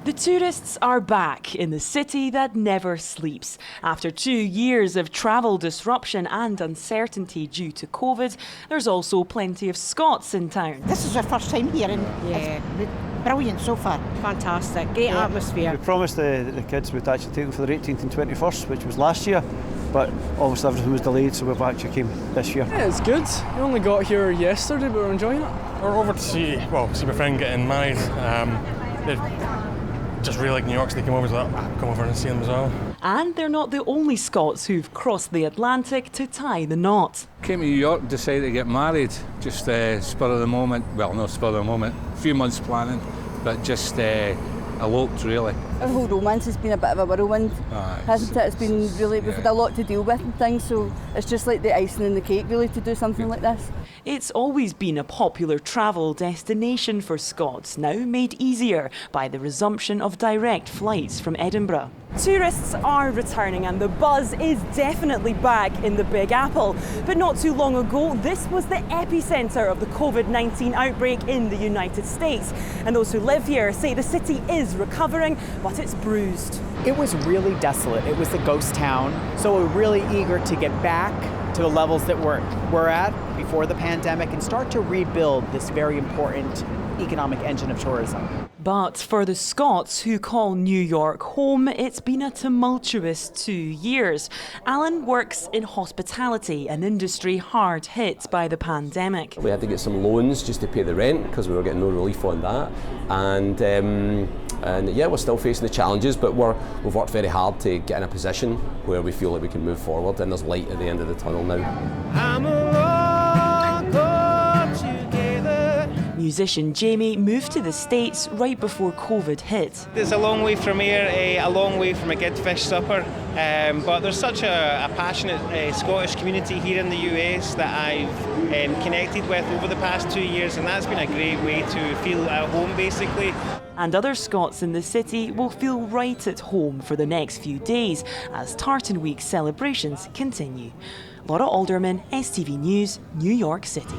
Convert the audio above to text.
The tourists are back in the city that never sleeps. After 2 years of travel disruption and uncertainty due to COVID, there's also plenty of Scots in town. This is our first time here and it's brilliant so far. Fantastic, great atmosphere. We promised the kids we'd actually take them for the 18th and 21st, which was last year, but obviously everything was delayed, so we've actually came this year. Yeah, it's good. We only got here yesterday, but we're enjoying it. We're over to see my friend getting married. They're just really like New York, so they came over, so I'll come over and see them as well. And they're not the only Scots who've crossed the Atlantic to tie the knot. Came to New York, decided to get married, just spur of the moment. Well, not spur of the moment, a few months planning, but just eloped really. Our whole romance has been a bit of a whirlwind, hasn't it? It's been really, we've had a lot to deal with and things, so it's just like the icing in the cake really to do something like this. It's always been a popular travel destination for Scots, now made easier by the resumption of direct flights from Edinburgh. Tourists are returning and the buzz is definitely back in the Big Apple. But not too long ago, this was the epicentre of the COVID-19 outbreak in the United States. And those who live here say the city is recovering, but it's bruised. It was really desolate. It was a ghost town. So we're really eager to get back to the levels that we're at before the pandemic and start to rebuild this very important economic engine of tourism. But for the Scots who call New York home, it's been a tumultuous 2 years. Alan works in hospitality, an industry hard hit by the pandemic. We had to get some loans just to pay the rent because we were getting no relief on that. And yeah, we're still facing the challenges, but we've worked very hard to get in a position where we feel like we can move forward and there's light at the end of the tunnel now. Musician Jamie moved to the States right before COVID hit. It's a long way from here, a long way from a good fish supper, but there's such a passionate Scottish community here in the US that I've connected with over the past 2 years, and that's been a great way to feel at home basically. And other Scots in the city will feel right at home for the next few days as Tartan Week celebrations continue. Laura Alderman, STV News, New York City.